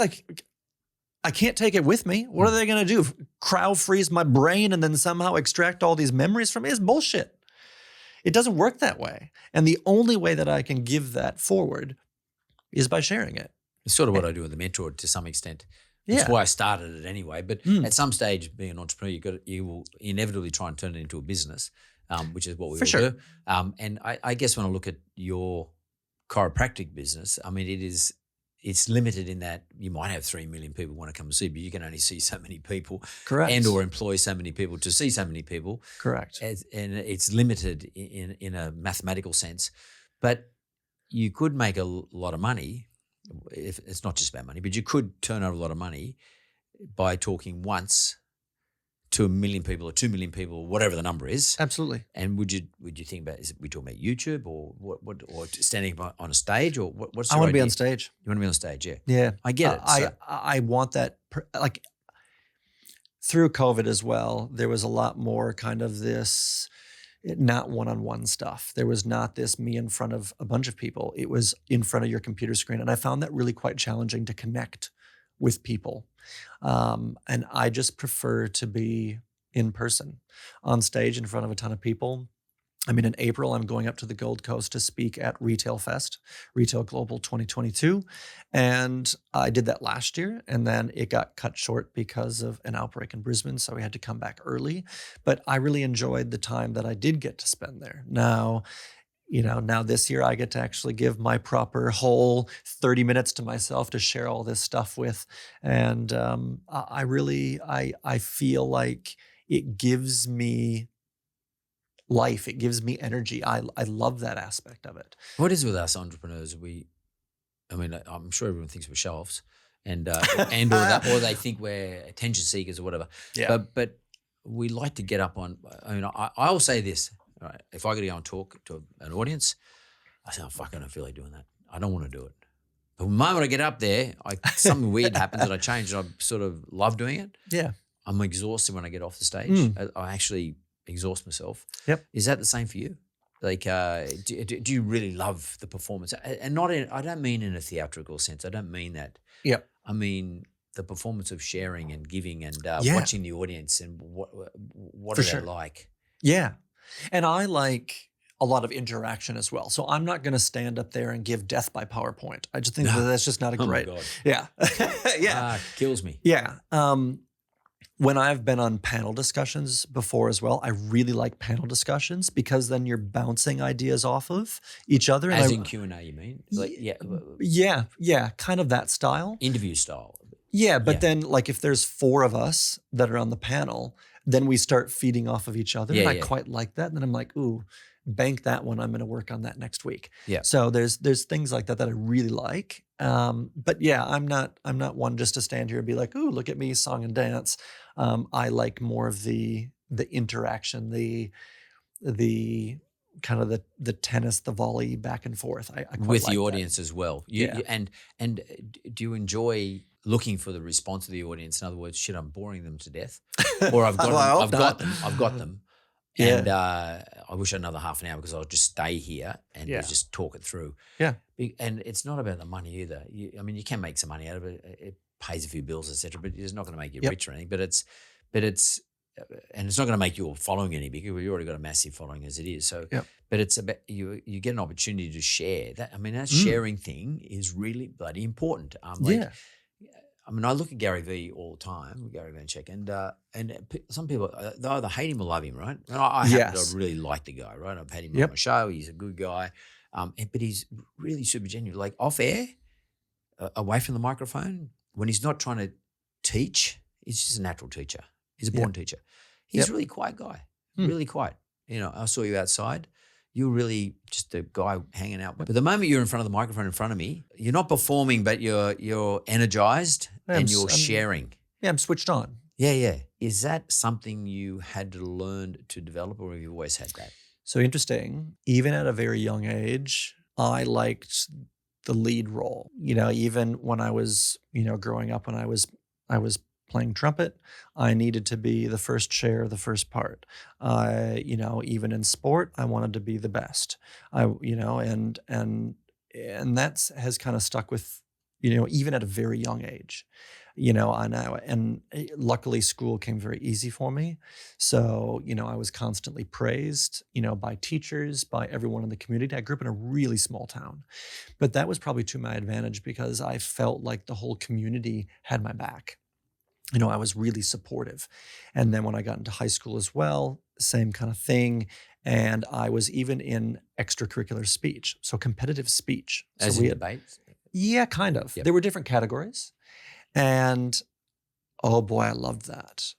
I can't take it with me. What are they going to do? Cryo freeze my brain and then somehow extract all these memories from me? It's bullshit. It doesn't work that way. And the only way that I can give that forward is by sharing it. It's sort of what I do with the mentor to some extent. That's why I started it anyway. But at some stage, being an entrepreneur, you will inevitably try and turn it into a business, which is what we all do. And I guess when I look at your chiropractic business, I mean, it's limited in that you might have 3 million people want to come and see, but you can only see so many people. Correct. And or employ so many people to see so many people. Correct. And it's limited in a mathematical sense. But you could make a lot of money. If it's not just about money, but you could turn over a lot of money by talking once to 1 million people or 2 million people, or whatever the number is. Absolutely. And would you think about, we talking about YouTube or what or standing on a stage or what's I your want to be idea? on stage. You want to be on stage, yeah. Yeah. I get it. I want that, like through COVID as well, there was a lot more kind of this, not one-on-one stuff. There was not this me in front of a bunch of people. It was in front of your computer screen. And I found that really quite challenging to connect with people. And I just prefer to be in person, on stage in front of a ton of people. I mean, in April, I'm going up to the Gold Coast to speak at Retail Fest, Retail Global 2022. And I did that last year, and then it got cut short because of an outbreak in Brisbane, so we had to come back early. But I really enjoyed the time that I did get to spend there. Now this year I get to actually give my proper whole 30 minutes to myself to share all this stuff with. And I feel like it gives me life. It gives me energy. I love that aspect of it. What is with us entrepreneurs? I'm sure everyone thinks we're show-offs and or they think we're attention seekers or whatever. Yeah. But we like to get up on, I'll say this, right? If I got to go and talk to an audience, I say, I don't feel like doing that. I don't want to do it. But the moment I get up there, something weird happens and I change and I sort of love doing it. Yeah. I'm exhausted when I get off the stage. I actually exhaust myself. Yep. Is that the same for you? Like, do you really love the performance? And I don't mean in a theatrical sense. I don't mean that. Yep. I mean, the performance of sharing and giving and Yeah. watching the audience and what For are they sure. like? Yeah. And I like a lot of interaction as well. So I'm not going to stand up there and give death by PowerPoint. I just think that that's just not a Oh my great. God. Yeah. Yeah. Kills me. Yeah. When I've been on panel discussions before as well, I really like panel discussions because then you're bouncing ideas off of each other. As in Q&A, you mean? Like, Yeah, kind of that style. Interview style. Yeah, but then like if there's 4 of us that are on the panel, then we start feeding off of each other. Yeah, and I yeah. quite like that. And then I'm like, ooh, bank that one. I'm going to work on that next week. Yeah. So there's things like that I really like. But yeah, I'm not one just to stand here and be like, ooh, look at me, song and dance. I like more of the interaction, the kind of the tennis, the volley back and forth. I quite With like the that. audience as well. And do you enjoy looking for the response of the audience? In other words, shit, I'm boring them to death, or I've got Well, them, I've got them. Yeah. And I wish I had another half an hour because I'll just stay here and Yeah. just talk it through. Yeah. And it's not about the money either. I mean, you can make some money out of it. It pays a few bills, etc. But it's not going to make you rich or anything. But it's and it's not going to make your following any bigger. We've already got a massive following as it is. So, but it's about you get an opportunity to share that. I mean, that sharing thing is really bloody important. I mean, I look at Gary Vee all the time, Gary Vaynerchuk, and some people they either hate him or love him, right? And I happen to really like the guy, right? I've had him on my show. He's a good guy, but he's really super genuine. Like off air, away from the microphone, when he's not trying to teach, he's just a natural teacher. He's a born teacher. He's a really quiet guy, really quiet. You know, I saw you outside. You're really just a guy hanging out. But the moment you're in front of the microphone in front of me, you're not performing, but you're energized and you're sharing. Yeah, I'm switched on. Yeah. Is that something you had to learn to develop, or have you always had that? So interesting. Even at a very young age, I liked the lead role. You know, even when I was, growing up, when I was playing trumpet, I needed to be the first chair, the first part. Even in sport, I wanted to be the best. And that's has kind of stuck with, even at a very young age. And luckily school came very easy for me. So, I was constantly praised, by teachers, by everyone in the community. I grew up in a really small town, but that was probably to my advantage because I felt like the whole community had my back. I was really supportive. And then when I got into high school as well, same kind of thing. And I was even in extracurricular speech, so competitive speech. As in debates? Yeah, kind of. Yep. There were different categories. And oh boy, I loved that.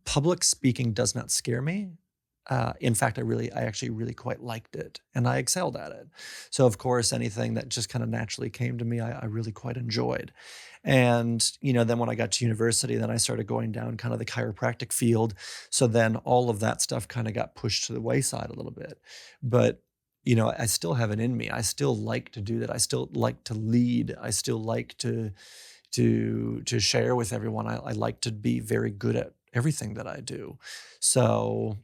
Public speaking does not scare me. In fact, I actually really quite liked it and I excelled at it. So of course, anything that just kind of naturally came to me, I really quite enjoyed. And, then when I got to university, then I started going down kind of the chiropractic field. So then all of that stuff kind of got pushed to the wayside a little bit. But, I still have it in me. I still like to do that. I still like to lead. I still like to share with everyone. I like to be very good at everything that I do. So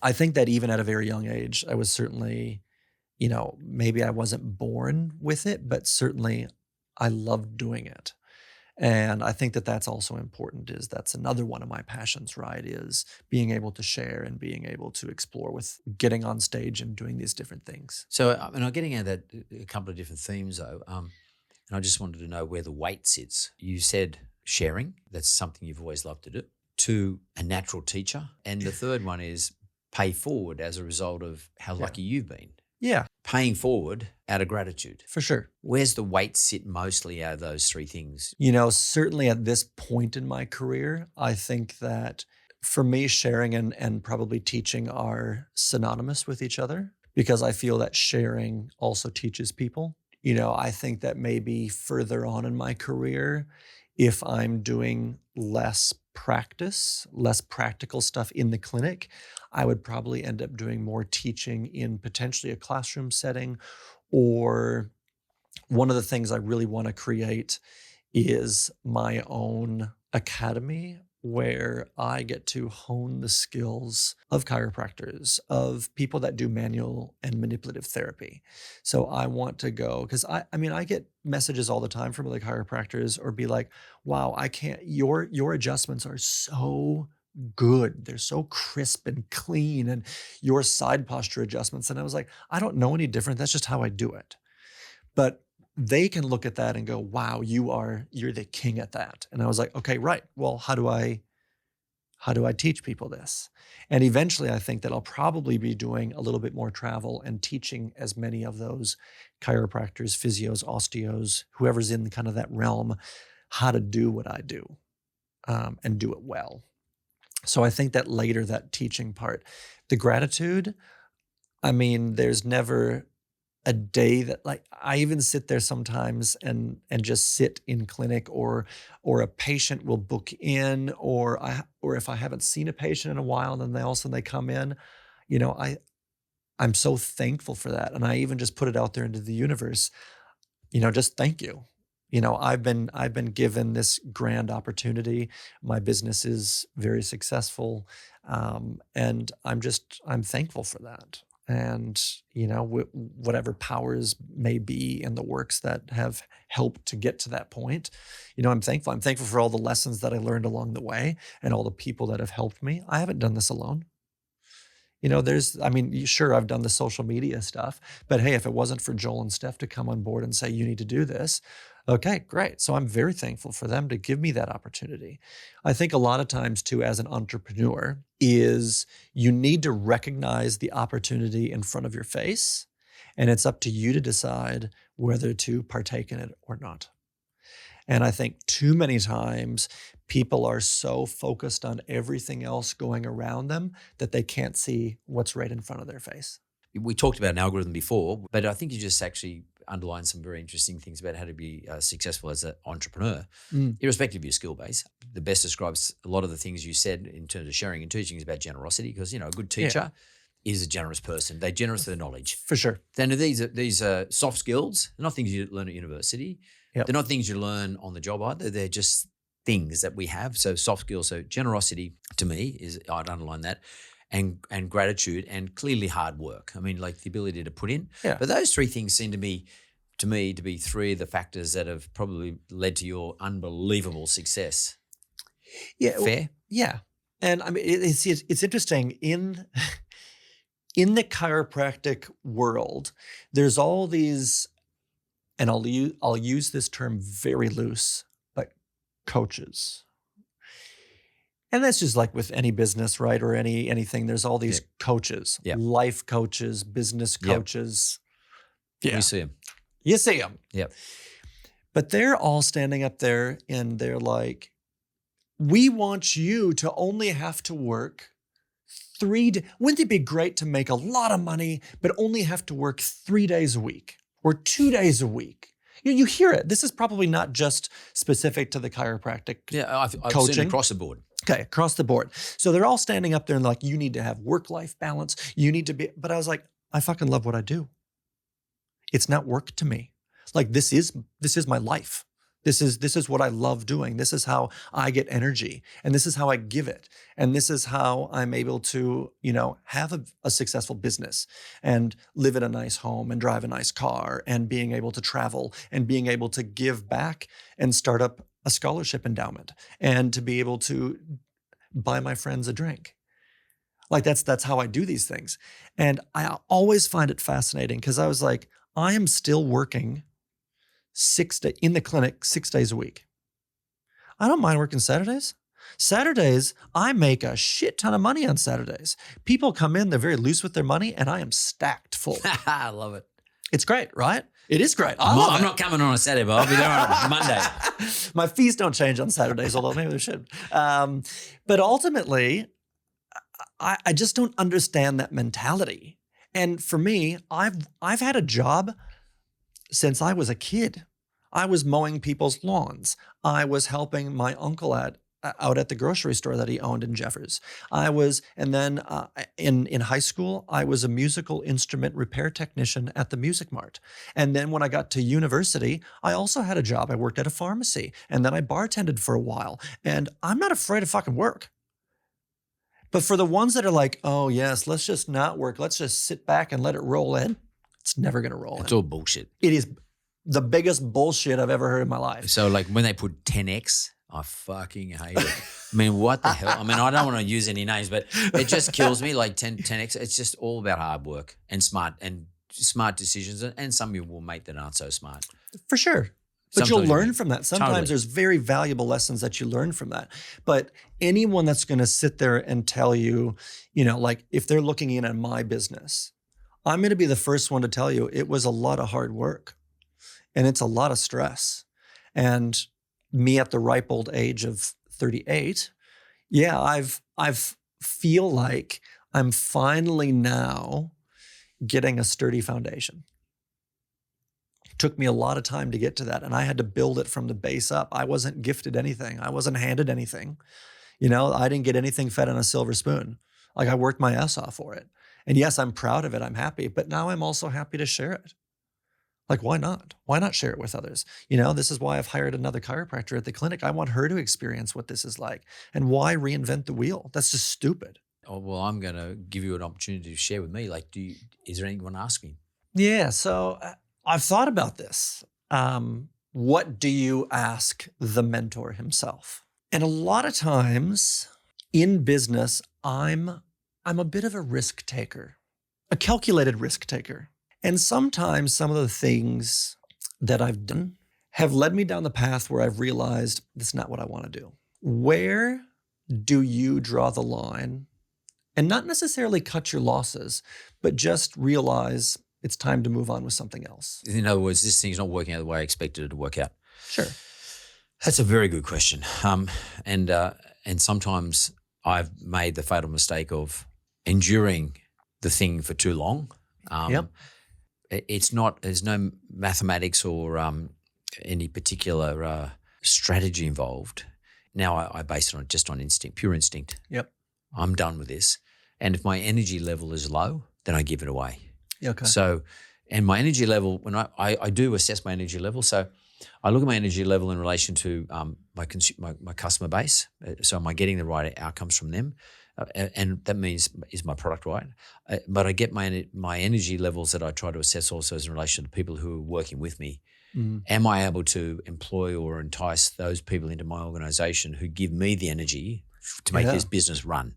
I think that even at a very young age, I was certainly, maybe I wasn't born with it, but certainly I loved doing it. And I think that that's also important, that's another one of my passions, right? Is being able to share and being able to explore with getting on stage and doing these different things. So, I'm getting at that a couple of different themes though. And I just wanted to know where the weight sits. You said sharing, that's something you've always loved to do. 2, a natural teacher. And the third one is pay forward as a result of how lucky you've been. Yeah. Paying forward out of gratitude. For sure. Where's the weight sit mostly out of those 3 things? Certainly at this point in my career, I think that for me, sharing and probably teaching are synonymous with each other because I feel that sharing also teaches people. I think that maybe further on in my career, if I'm doing less practice, less practical stuff in the clinic, I would probably end up doing more teaching in potentially a classroom setting. Or one of the things I really want to create is my own academy where I get to hone the skills of chiropractors, of people that do manual and manipulative therapy. So I want to go, because I mean, I get messages all the time from other chiropractors or be like, wow, I can't, your adjustments are so good. They're so crisp and clean, and your side posture adjustments. And I was like, I don't know any different. That's just how I do it. But they can look at that and go, wow, you're the king at that. And I was like, okay, right. Well, how do I teach people this? And eventually I think that I'll probably be doing a little bit more travel and teaching as many of those chiropractors, physios, osteos, whoever's in kind of that realm, how to do what I do, and do it well. So I think that later, that teaching part, the gratitude, I mean, there's never a day that, like, I even sit there sometimes and just sit in clinic, or a patient will book in, or if I haven't seen a patient in a while, then all of a sudden they come in, I'm so thankful for that. And I even just put it out there into the universe, just thank you. I've been given this grand opportunity. My business is very successful. And I'm thankful for that. And, whatever powers may be in the works that have helped to get to that point, I'm thankful. I'm thankful for all the lessons that I learned along the way and all the people that have helped me. I haven't done this alone. Sure, I've done the social media stuff, but hey, if it wasn't for Joel and Steph to come on board and say, you need to do this, okay, great. So I'm very thankful for them to give me that opportunity. I think a lot of times too, as an entrepreneur, is you need to recognize the opportunity in front of your face, and it's up to you to decide whether to partake in it or not. And I think too many times people are so focused on everything else going around them that they can't see what's right in front of their face. We talked about an algorithm before, but I think you just actually underlined some very interesting things about how to be successful as an entrepreneur, irrespective of your skill base. The best describes a lot of the things you said in terms of sharing and teaching is about generosity, because, a good teacher is a generous person. They're generous with their knowledge. For sure. Then these are soft skills. They're not things you learn at university. Yep. They're not things you learn on the job either. They're just things that we have. So soft skills. So generosity to me I'd underline that. And gratitude, and clearly hard work. I mean, like the ability to put in. Yeah. But those three things seem to me to be three of the factors that have probably led to your unbelievable success. Yeah. Fair? Yeah. And I mean, it's interesting in the chiropractic world, there's all these, and I'll use this term very loose, but coaches. And that's just like with any business, right? Or anything. There's all these coaches, life coaches, business coaches. Yeah. You see them. You see them. Yep. But they're all standing up there and they're like, we want you to only have to work 3 days. Wouldn't it be great to make a lot of money, but only have to work 3 days a week or 2 days a week? You hear it. This is probably not just specific to the chiropractic I've coaching. seen it across the board. Okay, across the board. So they're all standing up there and like, you need to have work-life balance. You need to be, but I was like, I fucking love what I do. It's not work to me. Like this is my life. This is what I love doing. This is how I get energy, and this is how I give it. And this is how I'm able to, have a successful business and live in a nice home and drive a nice car and being able to travel and being able to give back and start up a scholarship endowment and to be able to buy my friends a drink. Like that's how I do these things. And I always find it fascinating because I was like, I am still working in the clinic 6 days a week. I don't mind working Saturdays. Saturdays, I make a shit ton of money on Saturdays. People come in, they're very loose with their money, and I am stacked full. I love it. It's great, right? It is great. I'm not coming on a Saturday, but I'll be there on Monday. My fees don't change on Saturdays, although maybe they should. But ultimately, I just don't understand that mentality. And for me, I've had a job since I was a kid. I was mowing people's lawns. I was helping my uncle out at the grocery store that he owned in Jeffers. And then in high school, I was a musical instrument repair technician at the Music Mart. And then when I got to university, I also had a job. I worked at a pharmacy, and then I bartended for a while. And I'm not afraid of fucking work. But for the ones that are like, oh yes, let's just not work, let's just sit back and let it roll in, it's never going to roll in. It's all bullshit. It is the biggest bullshit I've ever heard in my life. So like when they put 10X, I fucking hate it. I mean, what the hell? I mean, I don't want to use any names, but it just kills me. Like 10X, it's just all about hard work and smart decisions. And some people will make that aren't so smart. For sure. But you'll learn from that. Sometimes there's very valuable lessons that you learn from that. But anyone that's going to sit there and tell you, like if they're looking in at my business, I'm going to be the first one to tell you it was a lot of hard work and it's a lot of stress. And me at the ripe old age of 38, yeah, I've feel like I'm finally now getting a sturdy foundation. Took me a lot of time to get to that, and I had to build it from the base up. I wasn't gifted anything. I wasn't handed anything. I didn't get anything fed on a silver spoon. Like I worked my ass off for it. And yes, I'm proud of it. I'm happy, but now I'm also happy to share it. Like, why not? Why not share it with others? This is why I've hired another chiropractor at the clinic. I want her to experience what this is like. And why reinvent the wheel? That's just stupid. Oh, well, I'm going to give you an opportunity to share with me. Like, is there anyone asking? Yeah, so I've thought about this. What do you ask the mentor himself? And a lot of times in business, I'm a bit of a risk taker, a calculated risk taker. And sometimes some of the things that I've done have led me down the path where I've realized that's not what I want to do. Where do you draw the line? And not necessarily cut your losses, but just realize it's time to move on with something else. In other words, this thing's not working out the way I expected it to work out. Sure. That's a very good question. And sometimes I've made the fatal mistake of enduring the thing for too long. Yep. There's no mathematics or any particular strategy involved. Now I base it just on instinct, pure instinct. Yep. I'm done with this. And if my energy level is low, then I give it away. Okay. So, and my energy level, when I do assess my energy level. So I look at my energy level in relation to my customer base. So am I getting the right outcomes from them? And that means, is my product right? But I get my energy levels that I try to assess also as in relation to people who are working with me. Mm. Am I able to employ or entice those people into my organization who give me the energy to make this business run?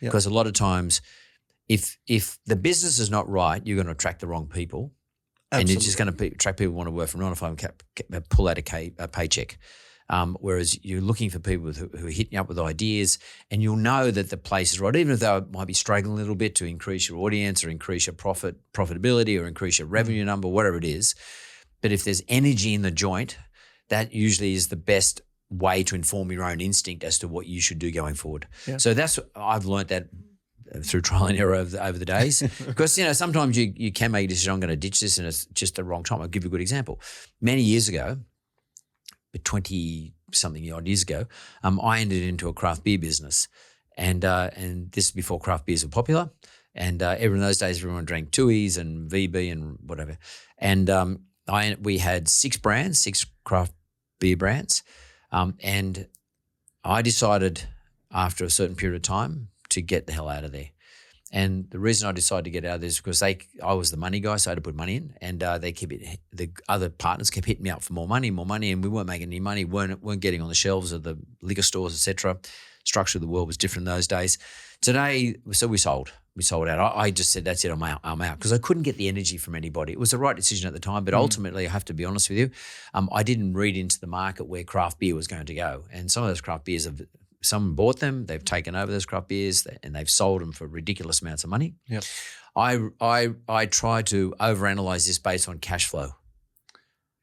Yep. Because a lot of times, if the business is not right, you're going to attract the wrong people. Absolutely. And you're just going to attract people who want to work from 9 to 5 and pull out a paycheck. Whereas you're looking for people who are hitting you up with ideas, and you'll know that the place is right, even if they might be struggling a little bit to increase your audience or increase your profitability or increase your revenue number, whatever it is. But if there's energy in the joint, that usually is the best way to inform your own instinct as to what you should do going forward. Yeah. So I've learned that through trial and error over the days. Because, sometimes you can make a decision, I'm going to ditch this and it's just the wrong time. I'll give you a good example. Many years ago, 20-something odd years ago, I entered into a craft beer business. And this is before craft beers were popular. And in those days, everyone drank Tuies and VB and whatever. And we had 6 craft beer brands. And I decided after a certain period of time to get the hell out of there. And the reason I decided to get out of there is because I was the money guy, so I had to put money in, and the other partners kept hitting me up for more money, and we weren't making any money, weren't getting on the shelves of the liquor stores, etc. Structure of the world was different in those days. Today, so we sold out. I just said, that's it, I'm out, because I couldn't get the energy from anybody. It was the right decision at the time, but ultimately, I have to be honest with you, I didn't read into the market where craft beer was going to go, and some of those craft beers have. Someone bought them, they've taken over those craft beers and they've sold them for ridiculous amounts of money. Yep. I try to overanalyze this based on cash flow.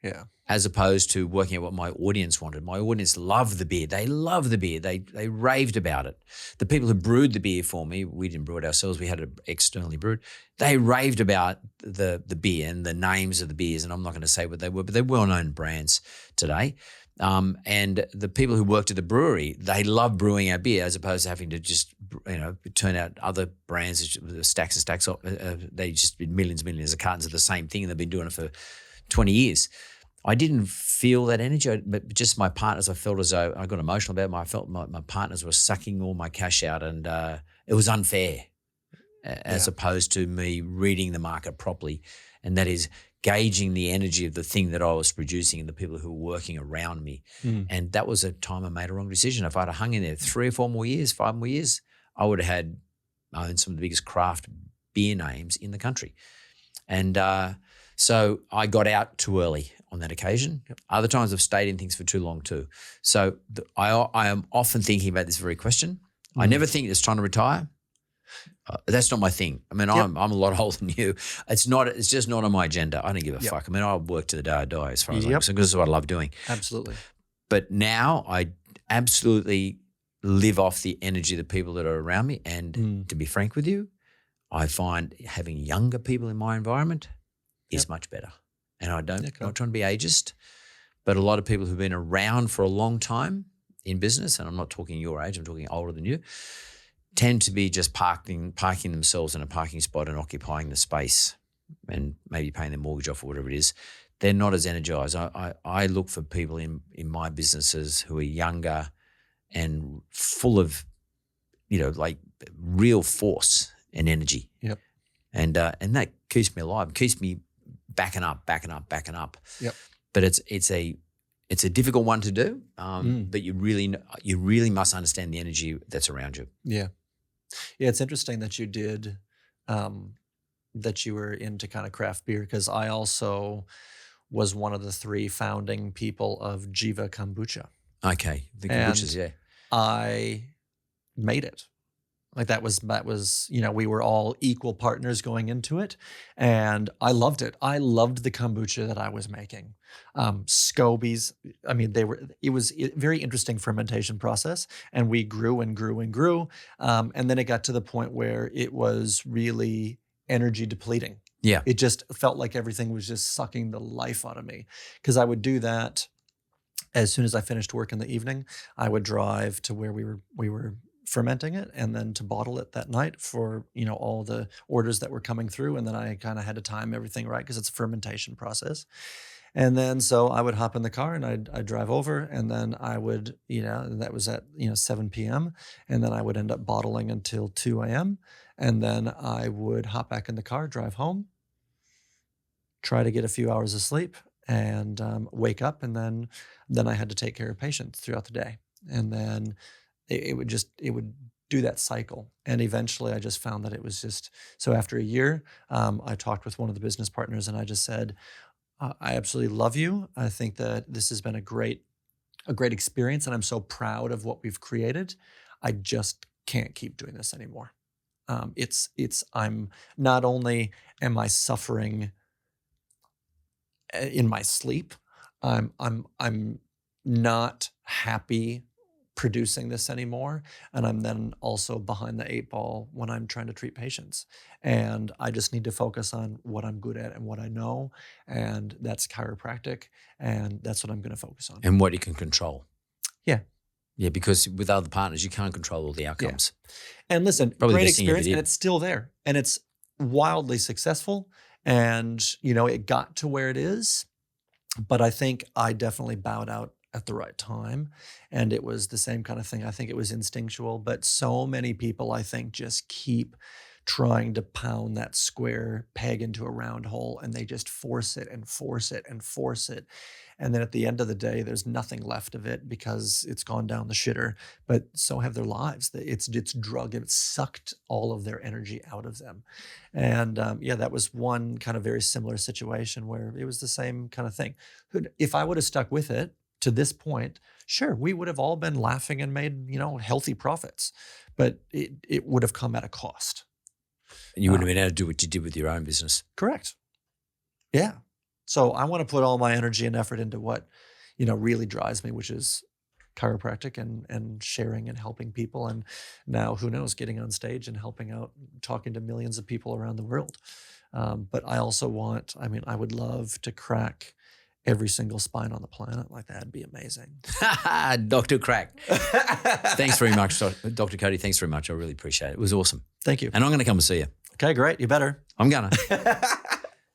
Yeah. As opposed to working out what my audience wanted. My audience loved the beer. They love the beer. They raved about it. The people who brewed the beer for me, we didn't brew it ourselves, we had it externally brewed. They raved about the beer and the names of the beers, and I'm not going to say what they were, but they're well-known brands today. And the people who worked at the brewery, they love brewing our beer as opposed to having to just, turn out other brands, stacks and stacks. They just did millions of cartons of the same thing, and they've been doing it for 20 years. I didn't feel that energy, but just my partners, I felt as though I got emotional about it. I felt my partners were sucking all my cash out, and it was unfair as opposed to me reading the market properly. And that is gauging the energy of the thing that I was producing and the people who were working around me. And that was a time I made a wrong decision. If I'd have hung in there 3 or 4 more years, 5 more years, I would have owned some of the biggest craft beer names in the country. And so I got out too early on that occasion. Other times I've stayed in things for too long too. So I am often thinking about this very question. I never think it's trying to retire. That's not my thing. I mean, I'm a lot older than you. It's just not on my agenda. I don't give a fuck. I mean, I'll work to the day I die as far as I'm concerned, because this is what I love doing. Absolutely. But now I absolutely live off the energy of the people that are around me. And to be frank with you, I find having younger people in my environment is much better. And I'm not trying to be ageist, but a lot of people who've been around for a long time in business, and I'm not talking your age, I'm talking older than you, tend to be just parking themselves in a parking spot and occupying the space and maybe paying their mortgage off or whatever it is. They're not as energized. I look for people in my businesses who are younger and full of, like real force and energy. Yep. And that keeps me alive, keeps me backing up. Yep. But it's a difficult one to do, but you really must understand the energy that's around you. Yeah. Yeah, it's interesting that you did, that you were into kind of craft beer, because I also was one of the 3 founding people of Jiva Kombucha. Okay, the kombuchas, yeah. I made it. Like that was, we were all equal partners going into it, and I loved it. I loved the kombucha that I was making. Scobies, I mean, it was a very interesting fermentation process, and we grew and grew and grew. And then it got to the point where it was really energy depleting. Yeah. It just felt like everything was just sucking the life out of me, because I would do that as soon as I finished work in the evening. I would drive to where we were fermenting it, and then to bottle it that night for all the orders that were coming through. And then I kind of had to time everything right, because it's a fermentation process. And then so I would hop in the car and I'd drive over, and then I would, that was at 7 p.m. And then I would end up bottling until 2 a.m. And then I would hop back in the car, drive home, try to get a few hours of sleep, and wake up. And then I had to take care of patients throughout the day. And then it would do that cycle. And eventually I just found that it was just, so after a year, I talked with one of the business partners, and I just said, I absolutely love you. I think that this has been a great experience, and I'm so proud of what we've created. I just can't keep doing this anymore. I'm not only am I suffering in my sleep, I'm not happy producing this anymore. And I'm then also behind the 8 ball when I'm trying to treat patients. And I just need to focus on what I'm good at and what I know. And that's chiropractic. And that's what I'm going to focus on. And what you can control. Yeah. Yeah, because with other partners, you can't control all the outcomes. Yeah. And listen, Probably great experience, and it's still there. And it's wildly successful. And, it got to where it is. But I think I definitely bowed out at the right time. And it was the same kind of thing. I think it was instinctual, but so many people, I think, just keep trying to pound that square peg into a round hole, and they just force it and force it and force it. And then at the end of the day, there's nothing left of it because it's gone down the shitter, but so have their lives. It's drug, and it's sucked all of their energy out of them. And that was one kind of very similar situation where it was the same kind of thing. If I would have stuck with it to this point, sure, we would have all been laughing and made, healthy profits, but it would have come at a cost. And you wouldn't have been able to do what you did with your own business. Correct. Yeah. So I want to put all my energy and effort into what, really drives me, which is chiropractic and sharing and helping people. And now, who knows, getting on stage and helping out, talking to millions of people around the world. But I also I would love to crack every single spine on the planet, like that'd be amazing. Dr. Crack. Thanks very much, Dr. Cody. Thanks very much. I really appreciate it. It was awesome. Thank you. And I'm going to come and see you. Okay, great. You better. I'm going to.